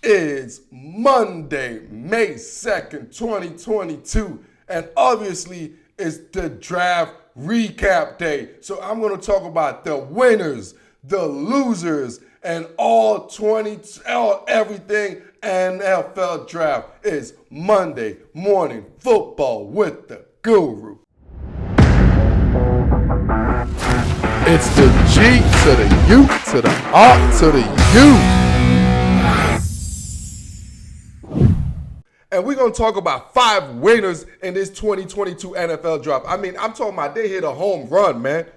is Monday, May 2nd, 2022, and obviously it's the draft recap day. So I'm going to talk about the winners, the losers, and everything NFL draft. It's Monday Morning Football with the Guru. It's the G to the U to the R to the U. And we're going to talk about 5 winners in this 2022 NFL draft. I mean, I'm talking about they hit a home run, man.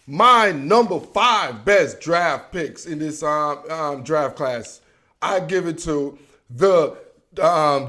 My number 5 best draft picks in this draft class, I give it to the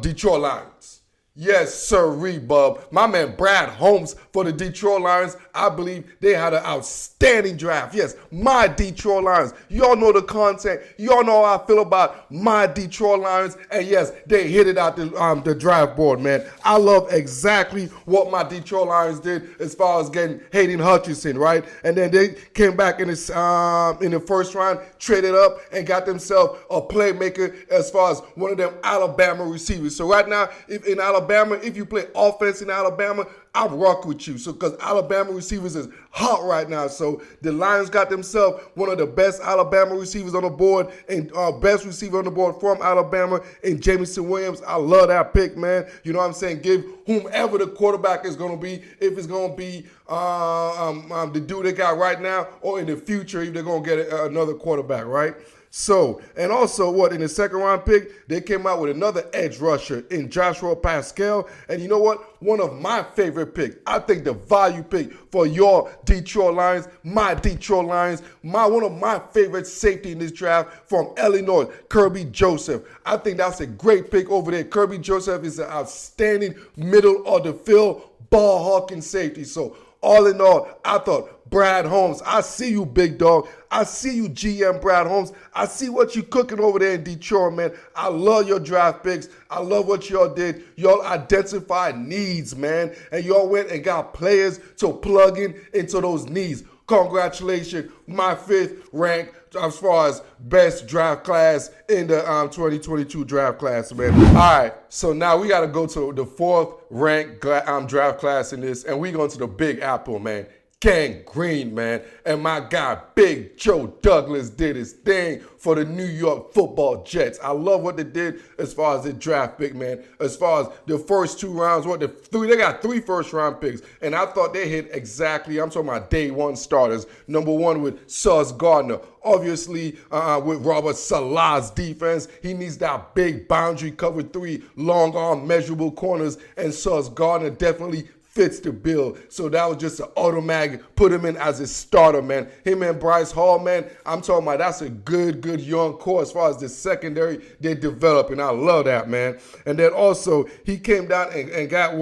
Detroit Lions. Yes, sirree, bub. My man Brad Holmes for the Detroit Lions. I believe they had an outstanding draft. Yes, my Detroit Lions. Y'all know the content. Y'all know how I feel about my Detroit Lions. And yes, they hit it out the draft board, man. I love exactly what my Detroit Lions did as far as getting Hayden Hutchinson, right? And then they came back in the first round, traded up, and got themselves a playmaker as far as one of them Alabama receivers. So right now, if you play offense in Alabama, I rock with you. So because Alabama receivers is hot right now. So the Lions got themselves one of the best Alabama receivers on the board and best receiver on the board from Alabama in Jameson Williams. I love that pick, man. You know what I'm saying? Give whomever the quarterback is going to be, if it's going to be the dude they got right now or in the future if they're going to get another quarterback, right? So, and also in the second round pick, they came out with another edge rusher in Joshua Pascal. And you know what? One of my favorite picks, I think the value pick for your Detroit Lions, my Detroit Lions, one of my favorite safety in this draft from Illinois, Kirby Joseph. I think that's a great pick over there. Kirby Joseph is an outstanding middle of the field ball hawking safety. So all in all, I thought Brad Holmes, I see you, big dog. I see you, GM Brad Holmes. I see what you cooking over there in Detroit, man. I love your draft picks. I love what y'all did. Y'all identified needs, man. And y'all went and got players to plug into those needs. Congratulations, my 5th rank as far as best draft class in the 2022 draft class, man. All right, so now we got to go to the 4th ranked draft class in this, and we going to the Big Apple, man. Gang Green, man. And my guy, Big Joe Douglas, did his thing for the New York Football Jets. I love what they did as far as the draft pick, man. As far as the first 2 rounds, they got 3 first-round picks. And I thought they hit exactly, I'm talking about day 1 starters. Number 1 with Sauce Gardner. Obviously, with Robert Saleh's defense, he needs that big boundary cover 3, long arm, measurable corners. And Sauce Gardner definitely fits the bill. So that was just an automatic, put him in as a starter, man. Him and Bryce Hall, man, I'm talking about that's a good young core as far as the secondary they develop, and I love that, man. And then also, he came down and got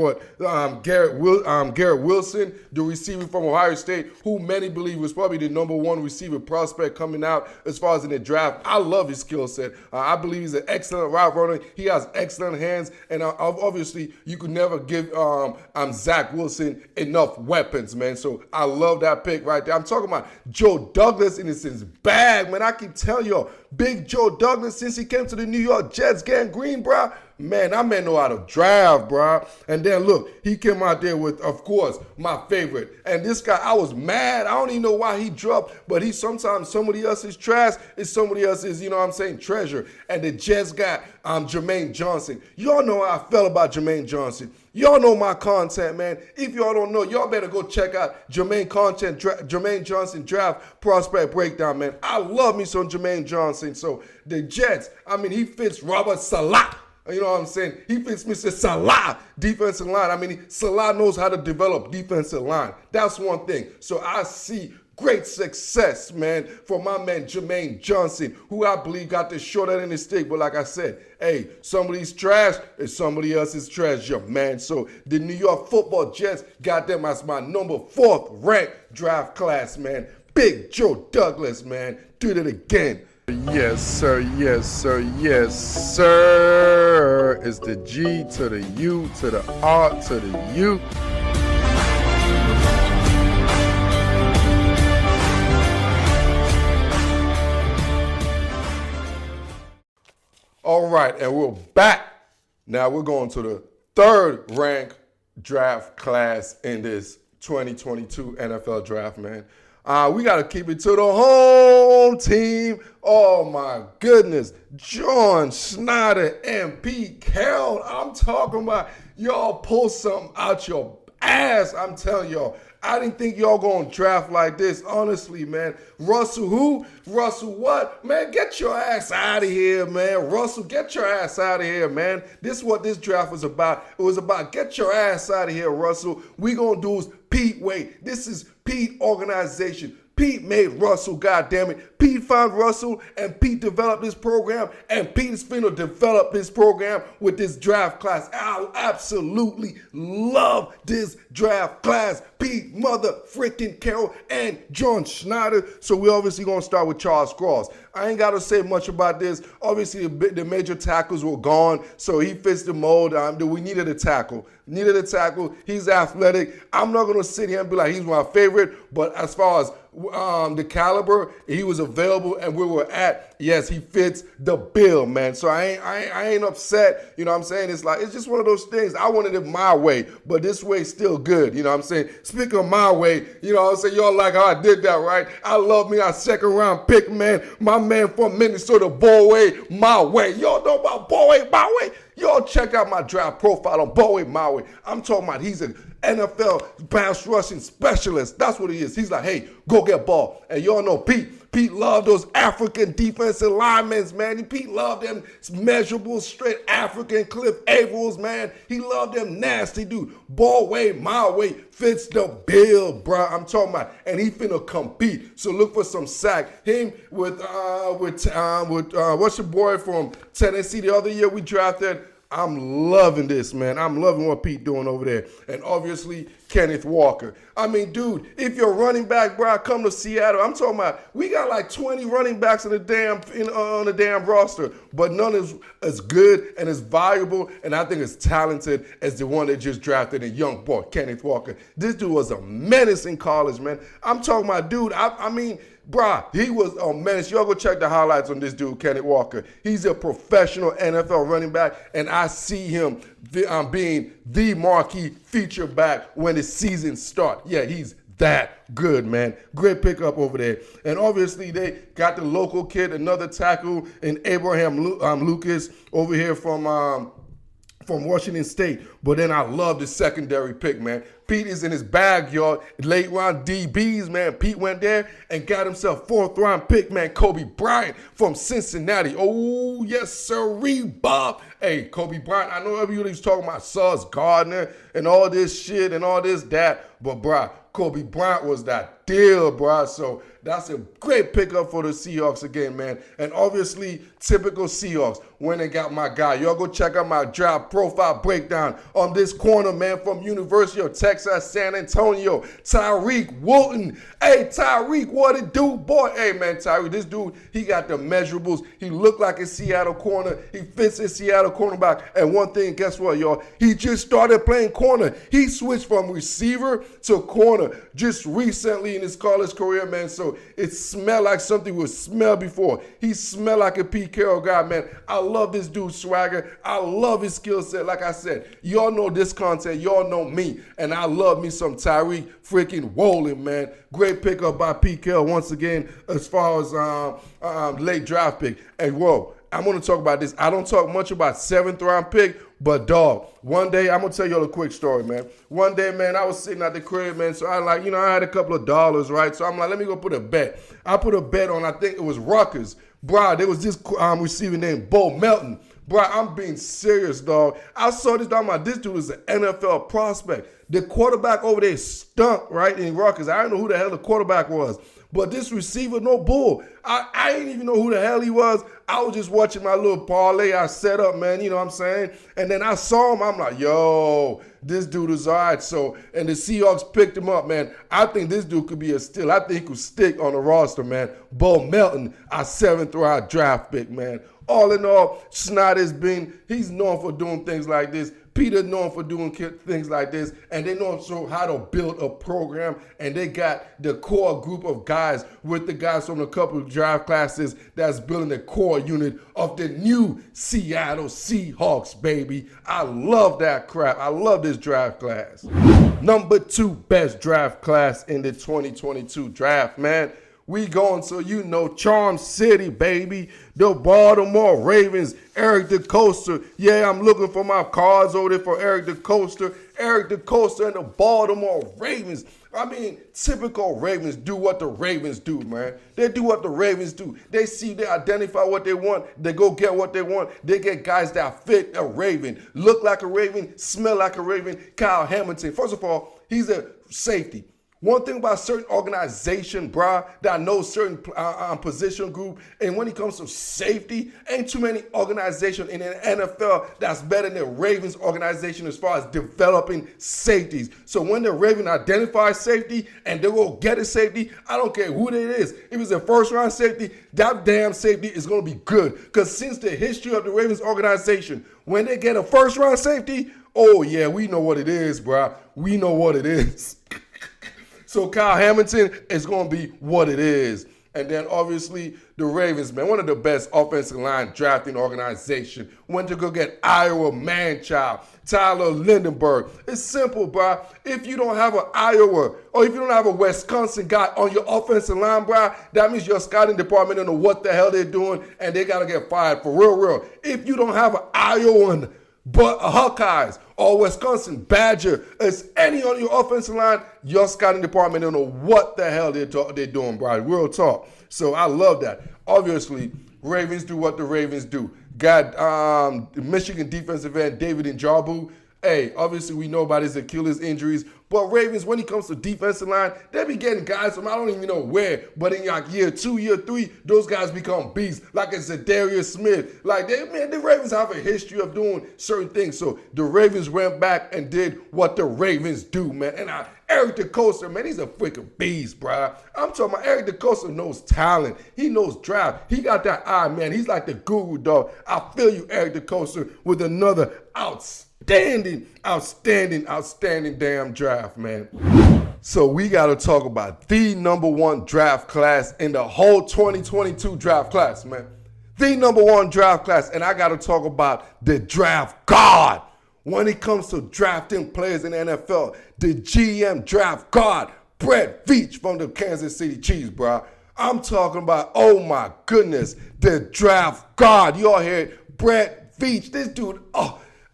Garrett Wilson, the receiver from Ohio State, who many believe was probably the number 1 receiver prospect coming out as far as in the draft. I love his skill set. I believe he's an excellent route runner. He has excellent hands, and obviously, you could never give Zach Wilson enough weapons, man. So I love that pick right there. I'm talking about Joe Douglas in his bag, man. I can tell you, Big Joe Douglas, since he came to the New York Jets, Gang Green, bro, man, that man know how to draft, bro. And then look, he came out there with, of course, my favorite. And this guy, I was mad. I don't even know why he dropped, but sometimes somebody else's trash is somebody else's, you know what I'm saying, treasure. And the Jets got Jermaine Johnson. Y'all know how I felt about Jermaine Johnson. Y'all know my content, man. If y'all don't know, y'all better go check out Jermaine Johnson draft prospect breakdown, man. I love me some Jermaine Johnson. So the Jets, I mean, he fits Robert Saleh. You know what I'm saying? He fits Mr. Saleh, defensive line. I mean, Saleh knows how to develop defensive line. That's one thing. So I see great success, man, for my man Jermaine Johnson, who I believe got the short end of the stick. But like I said, hey, somebody's trash is somebody else's treasure, man. So the New York Football Jets got them as my number 4th ranked draft class, man. Big Joe Douglas, man. Do it again. Yes, sir. Yes, sir. Yes, sir. It's the G to the U to the R to the U. All right, and we're back. Now we're going to the third ranked draft class in this 2022 NFL draft, man. We got to keep it to the home team. Oh, my goodness. John Schneider and Pete Carroll. I'm talking about y'all pull something out your ass. I'm telling y'all. I didn't think y'all gonna draft like this, honestly, man. Russell who? Russell what? Man, get your ass out of here, man. Russell, get your ass out of here, man. This is what this draft was about. It was about get your ass out of here, Russell. We gonna do is Pete wait. This is Pete organization. Pete made Russell, goddammit. Pete found Russell and Pete developed this program and Pete is finna develop this program with this draft class. I absolutely love this draft class. Pete, mother freaking Carroll, and John Schneider. So we obviously gonna start with Charles Cross. I ain't gotta say much about this. Obviously the major tackles were gone, so he fits the mold. We needed a tackle. He's athletic. I'm not gonna sit here and be like he's my favorite, but as far as the caliber, he was available and where we're at, yes, he fits the bill, man. So I ain't upset. You know what I'm saying? It's like, it's just one of those things. I wanted it my way, but this way's still good. You know what I'm saying? Speaking of my way, you know what I'm saying? Y'all like how I did that, right? I love me our second round pick, man. My man from Minnesota, Boy My Way. Y'all know about Boy My Way? Y'all check out my draft profile on Boy My Way. I'm talking about he's an NFL pass rushing specialist. That's what he is. He's like, hey, go get ball. And y'all know Pete loved those African defensive linemen, man. Pete loved them measurable, straight African Cliff Avrils, man. He loved them nasty dude. Boy My Way fits the bill, bro. I'm talking about, and he finna compete. So look for some sack. Him with what's your boy from Tennessee the other year we drafted. I'm loving this, man. I'm loving what Pete doing over there. And obviously, Kenneth Walker. I mean, dude, if you're running back, bro, come to Seattle. I'm talking about, we got like 20 running backs on the damn roster, but none is as good and as valuable and I think as talented as the one they just drafted, a young boy, Kenneth Walker. This dude was a menace in college, man. I'm talking about, dude, I mean, bruh, he was a menace. Y'all go check the highlights on this dude, Kenneth Walker. He's a professional NFL running back, and I see him being the marquee feature back when the season starts. Yeah, he's that good, man. Great pickup over there. And obviously, they got the local kid, another tackle in Abraham Lucas over here from Washington State. But then I love the secondary pick, man. Pete is in his backyard, late round DBs, man. Pete went there and got himself fourth round pick, man. Kobe Bryant from Cincinnati. Oh, yes, sirree, Bob. Hey, Kobe Bryant, I know everybody's talking about Sauce Gardner and all this shit and all this, that. But, bruh, Kobe Bryant was that deal, bruh. So that's a great pickup for the Seahawks again, man. And obviously, typical Seahawks when they got my guy. Y'all go check out my draft profile breakdown on this corner, man, from University of Texas, San Antonio, Tyreek Wooten. Hey, Tyreek, what it do, boy? Hey, man, Tyreek, this dude, he got the measurables. He looked like a Seattle corner. He fits a Seattle cornerback. And one thing, guess what, y'all? He just started playing corner. He switched from receiver to corner just recently in his college career, man. So it smelled like something was smelled before. He smelled like a Pete Carroll guy, man. I love this dude's swagger. I love his skill set. Like I said, y'all know this content. Y'all know me. And I love me some Tyreek freaking Woolen, man. Great pickup by Pete Carroll once again as far as late draft pick. And whoa, I'm going to talk about this. I don't talk much about seventh round pick, but dog, one day, I'm going to tell y'all a quick story, man. One day, man, I was sitting at the crib, man, so I had a couple of dollars, right? So I'm like, let me go put a bet. I put a bet on, I think it was Rutgers. Bro, there was this receiver named Bo Melton. Bro, I'm being serious, dog. I saw this, dog. This dude is an NFL prospect. The quarterback over there stunk, right, in Rutgers. I didn't know who the hell the quarterback was. But this receiver, no bull. I didn't even know who the hell he was. I was just watching my little parlay I set up, man. You know what I'm saying? And then I saw him. I'm like, yo, this dude is all right. So, and the Seahawks picked him up, man. I think this dude could be a steal. I think he could stick on the roster, man. Bo Melton, our seventh round draft pick, man. all in all, Snyder's he's known for doing things like this. Peter known for doing things like this, and they know so how to build a program, and they got the core group of guys with the guys from a couple of draft classes that's building the core unit of the new Seattle Seahawks, baby. I love that crap. I love this draft class. Number 2 best draft class in the 2022 draft, man. We going, so you know, Charm City, baby. The Baltimore Ravens, Eric DeCosta. Yeah, I'm looking for my cards over there for Eric DeCosta. Eric DeCosta and the Baltimore Ravens. I mean, typical Ravens do what the Ravens do, man. They do what the Ravens do. They identify what they want. They go get what they want. They get guys that fit a Raven, look like a Raven, smell like a Raven. Kyle Hamilton. First of all, he's a safety. One thing about certain organization, brah, that knows certain position group, and when it comes to safety, ain't too many organizations in the NFL that's better than the Ravens organization as far as developing safeties. So when the Ravens identify safety and they go get a safety, I don't care who it is. If it's a first-round safety, that damn safety is going to be good. Because since the history of the Ravens organization, when they get a first-round safety, oh yeah, we know what it is, brah. We know what it is. So Kyle Hamilton is going to be what it is. And then obviously the Ravens, man, one of the best offensive line drafting organization. Went to go get Iowa man-child, Tyler Lindenberg. It's simple, bro. If you don't have an Iowa or if you don't have a Wisconsin guy on your offensive line, bro, that means your scouting department don't know what the hell they're doing and they got to get fired for real. If you don't have an Iowan, but Hawkeyes or Wisconsin Badger is any on your offensive line, your scouting department don't know what the hell they're doing, bro. Real talk. So I love that. Obviously, Ravens do what the Ravens do. Got Michigan defensive end David Njoku. Hey, obviously we know about his Achilles injuries, but Ravens, when it comes to defensive line, they be getting guys from I don't even know where, but in like year 2, year 3, those guys become beasts, like it's Zadarius Smith. Like, the Ravens have a history of doing certain things, so the Ravens went back and did what the Ravens do, man. And Eric DeCosta, man, he's a freaking beast, bro. I'm talking about Eric DeCosta knows talent. He knows draft. He got that eye, man. He's like the guru, dog. I feel you, Eric DeCosta, with another outstanding damn draft, man. So we got to talk about the number 1 draft class in the whole 2022 draft class, man. The number 1 draft class, and I got to talk about the draft god. When it comes to drafting players in the NFL, the GM draft god, Brett Veach from the Kansas City Chiefs, bro. I'm talking about, oh my goodness, the draft god. You all hear it, Brett Veach. This dude,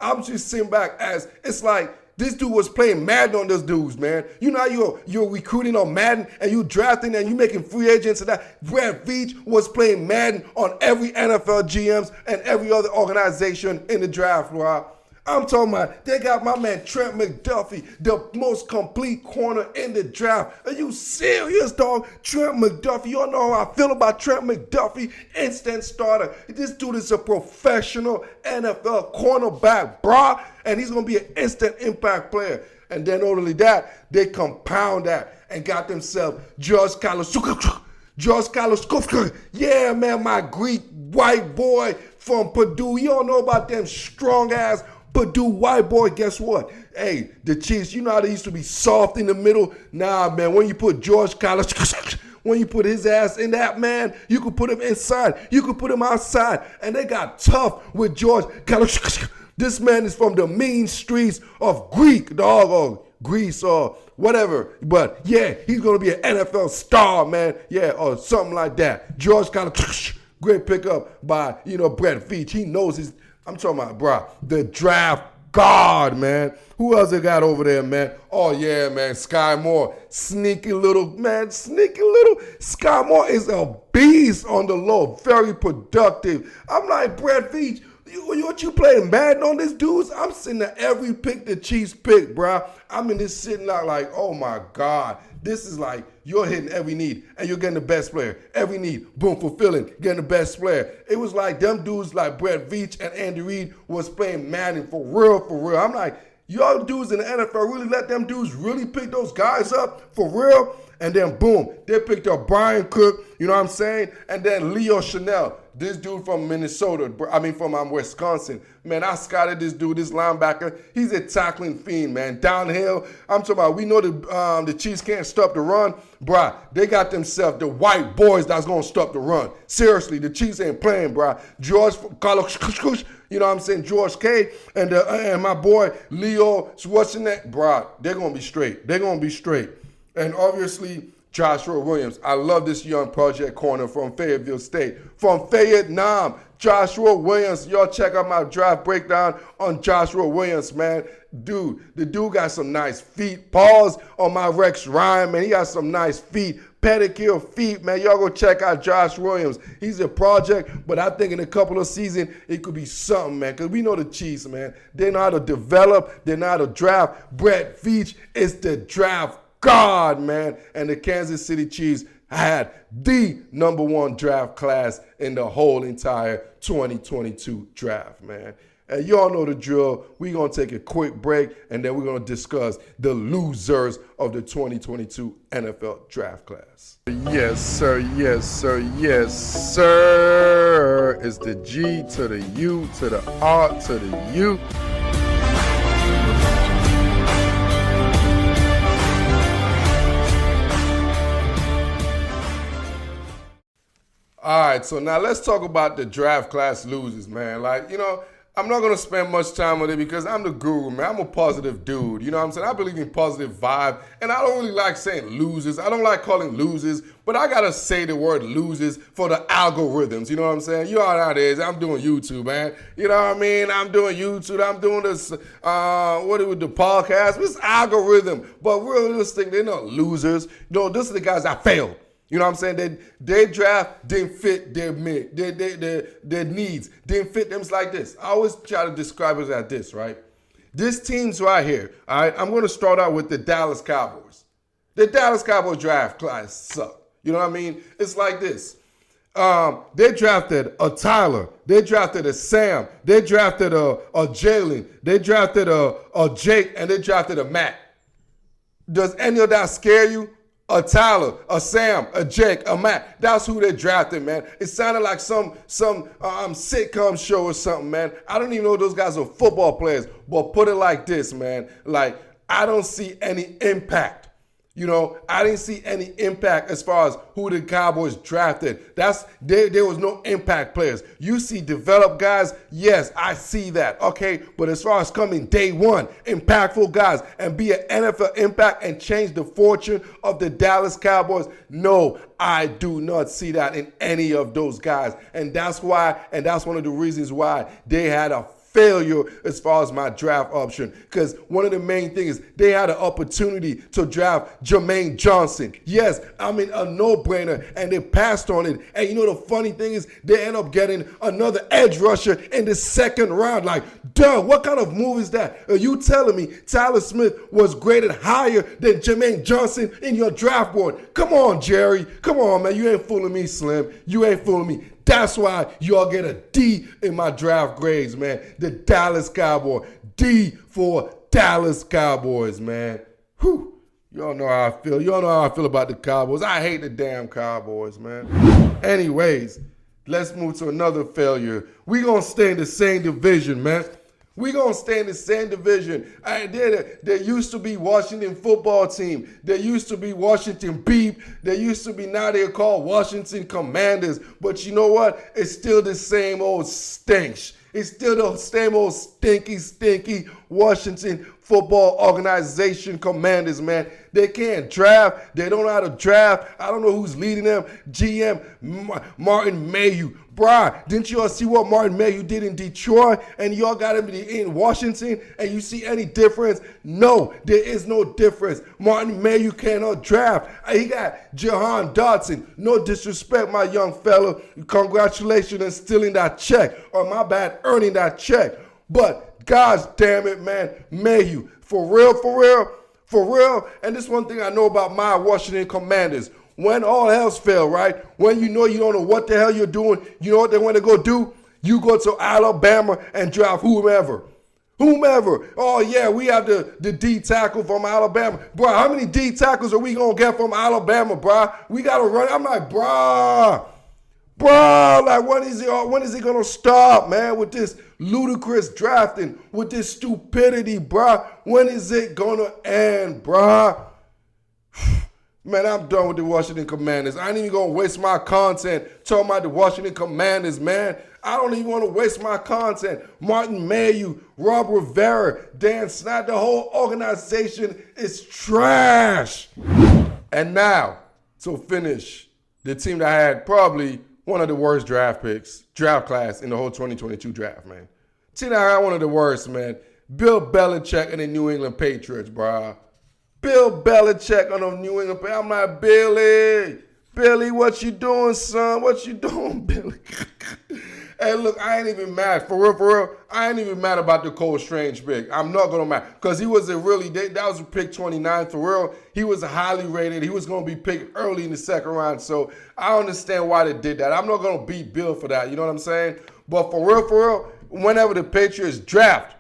I'm just sitting back as, it's like, this dude was playing Madden on those dudes, man. You know how you're recruiting on Madden and you drafting and you making free agents and that. Brett Veach was playing Madden on every NFL GMs and every other organization in the draft, bro. I'm talking about, they got my man Trent McDuffie, the most complete corner in the draft. Are you serious, dog? Trent McDuffie, you all know how I feel about Trent McDuffie, instant starter. This dude is a professional NFL cornerback, brah, and he's going to be an instant impact player. And then not only that, they compound that and got themselves George Kalashukov. Yeah, man, my Greek white boy from Purdue. You don't know about them strong-ass Purdue white boy. Guess what? Hey, the Chiefs, you know how they used to be soft in the middle? Nah, man, when you put George Kalashukov, when you put his ass in that, man, you could put him inside. You could put him outside. And they got tough with George Kalashukov. This man is from the mean streets of Greek, dog, or Greece or whatever. But yeah, he's going to be an NFL star, man. Yeah, or something like that. George Kalashukov, great pickup by, Brett Veach. He knows his, I'm talking about, bro, the draft god, man. Who else they got over there, man? Oh, yeah, man, Sky Moore. Sneaky little. Sky Moore is a beast on the low. Very productive. I'm like, Brett Veach, what you playing Madden on this dudes? I'm sitting there every pick the Chiefs pick, bro. I'm in this sitting out like, oh, my God. This is like, you're hitting every need, and you're getting the best player. Every need, boom, fulfilling, getting the best player. It was like them dudes like Brett Veach and Andy Reid was playing Madden for real. I'm like, y'all dudes in the NFL really let them dudes really pick those guys up for real? And then, boom, they picked up Brian Cook, you know what I'm saying? And then Leo Chanel. This dude from Minnesota, from Wisconsin. Man, I scouted this dude, this linebacker. He's a tackling fiend, man. Downhill. I'm talking about, we know the Chiefs can't stop the run. Bruh, they got themselves the white boys that's going to stop the run. Seriously, the Chiefs ain't playing, bruh. You know what I'm saying? George K. and my boy Leo Schwarzenegger, bruh, they're going to be straight. They're going to be straight. And obviously, Joshua Williams. I love this young project corner from Fayetteville State. From Vietnam, Joshua Williams. Y'all check out my draft breakdown on Joshua Williams, man. Dude, the dude got some nice feet. Pause on my Rex Ryan, man. He got some nice feet. Pedicure feet, man. Y'all go check out Josh Williams. He's a project, but I think in a couple of seasons, it could be something, man. Because we know the Chiefs, man. They know how to develop. They know how to draft. Brett Veach is the draft God, man. And the Kansas City Chiefs had the #1 draft class in the whole entire 2022 draft, man. And y'all know the drill. We're going to take a quick break, and then we're going to discuss the losers of the 2022 NFL draft class. Yes, sir. Yes, sir. Yes, sir. It's the G to the U to the R to the U. All right, so now let's talk about the draft class losers, man. Like, you know, I'm not going to spend much time with it because I'm the guru, man. I'm a positive dude. You know what I'm saying? I believe in positive vibe, and I don't really like saying losers. I don't like calling losers, but I got to say the word losers for the algorithms. You know what I'm saying? You know how it is. I'm doing YouTube, man. You know what I mean? I'm doing YouTube. I'm doing this, the podcast? It's algorithm. But realistically, they're not losers. You know, this are the guys that failed. You know what I'm saying? Their draft didn't fit their needs, didn't fit them. It's like this. I always try to describe it as this, right? This team's right here, all right? I'm going to start out with the Dallas Cowboys. The Dallas Cowboys draft class sucked. You know what I mean? It's like this. They drafted a Tyler. They drafted a Sam. They drafted a Jalen. They drafted a Jake, and they drafted a Matt. Does any of that scare you? A Tyler, a Sam, a Jake, a Matt. That's who they drafted, man. It sounded like some sitcom show or something, man. I don't even know if those guys are football players. But put it like this, man. Like, I don't see any impact. You know, I didn't see any impact as far as who the Cowboys drafted. There was no impact players. You see developed guys, yes, I see that, okay? But as far as coming day one, impactful guys and be an NFL impact and change the fortune of the Dallas Cowboys, no, I do not see that in any of those guys. And that's why, and that's one of the reasons why they had a failure as far as my draft option, because one of the main things is they had an opportunity to draft Jermaine Johnson. Yes, I mean a no-brainer, and they passed on it. And you know the funny thing is they end up getting another edge rusher in the second round. Like, duh, what kind of move is that? Are you telling me Tyler Smith was graded higher than Jermaine Johnson in your draft board? Come on, Jerry. Come on, man. You ain't fooling me, Slim. You ain't fooling me. That's why y'all get a D in my draft grades, man. The Dallas Cowboys. D for Dallas Cowboys, man. Whew. Y'all know how I feel. Y'all know how I feel about the Cowboys. I hate the damn Cowboys, man. Anyways, let's move to another failure. We gonna stay in the same division, man. We gonna stay in the same division. There used to be Washington football team. There used to be Washington Beep. There used to be, now they're called Washington Commanders. But you know what? It's still the same old stench. It's still the same old stinky Washington football organization Commanders, man. They can't draft. They don't know how to draft. I don't know who's leading them. GM Martin Mayhew. Bruh, didn't y'all see what Martin Mayhew did in Detroit? And y'all got him in Washington? And you see any difference? No, there is no difference. Martin Mayhew cannot draft. He got Jahan Dotson. No disrespect, my young fella. Congratulations on stealing that check. Or my bad, earning that check. But gosh damn it, man. Mayhew, for real. And this one thing I know about my Washington Commanders. When all else fail, right? When you know you don't know what the hell you're doing, you know what they want to go do? You go to Alabama and draft whomever. Oh, yeah, we have the D tackle from Alabama. Bro, how many D tackles are we going to get from Alabama, bro? We got to run. I'm like, bro, Bro, like when is he gonna stop, man, with this ludicrous drafting, with this stupidity, bro? When is it gonna end, bro? Man, I'm done with the Washington Commanders. I ain't even gonna waste my content talking about the Washington Commanders, man. I don't even want to waste my content. Martin Mayhew, Rob Rivera, Dan Snyder, the whole organization is trash. And now, to finish, the team that had probably one of the worst draft class in the whole 2022 draft, man. Team that had one of the worst, man. Bill Belichick and the New England Patriots, bro. Bill Belichick on the New England Patriots. I'm like, Billy, what you doing, son? What you doing, Billy? Hey, look, I ain't even mad. For real, I ain't even mad about the Cole Strange pick. I'm not going to mad. Because he was that was a pick 29. For real, he was highly rated. He was going to be picked early in the second round. So I understand why they did that. I'm not going to beat Bill for that. You know what I'm saying? But for real, whenever the Patriots draft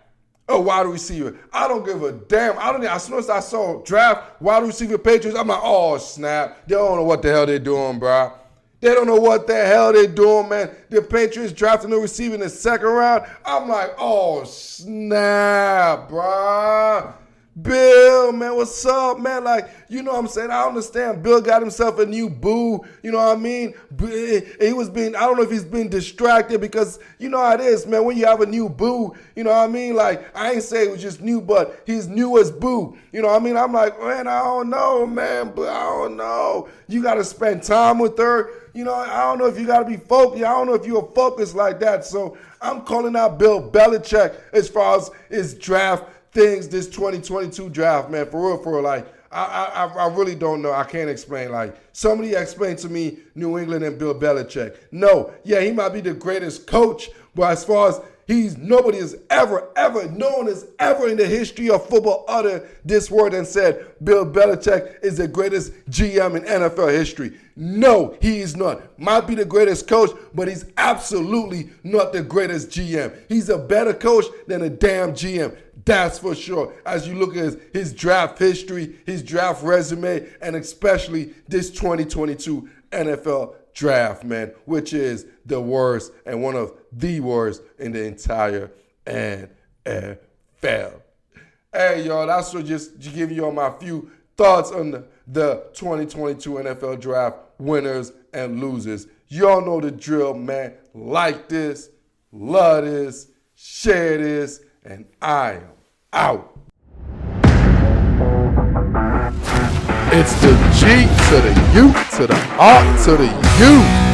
a wide receiver, I don't give a damn. As soon as I saw draft wide receiver Patriots, I'm like, oh, snap. They don't know what the hell they're doing, bro. They don't know what the hell they're doing, man. The Patriots drafting a receiver in the second round. I'm like, oh, snap, bruh. Bill, man, what's up, man? Like, you know what I'm saying? I understand Bill got himself a new boo. You know what I mean? I don't know if he's been distracted because you know how it is, man. When you have a new boo, you know what I mean? Like, I ain't say it was just new, but he's new as boo. You know what I mean? I'm like, man, I don't know, man, but I don't know. You got to spend time with her. You know, I don't know if you got to be focused. I don't know if you're focused like that. So I'm calling out Bill Belichick as far as his draft things, this 2022 draft, man. For real. Like, I really don't know. I can't explain. Like, somebody explain to me New England and Bill Belichick. No, yeah, he might be the greatest coach, but as far as nobody has ever known as ever in the history of football uttered this word and said Bill Belichick is the greatest GM in NFL history. No, he is not. Might be the greatest coach, but he's absolutely not the greatest GM. He's a better coach than a damn GM. That's for sure. As you look at his draft history, his draft resume, and especially this 2022 NFL draft, man, which is the worst and one of the worst in the entire NFL. Hey, y'all, that's what just give you all my few thoughts on the 2022 NFL draft winners and losers. Y'all know the drill, man. Like this, love this, share this, and I am out. It's the G to the U to the R to the U.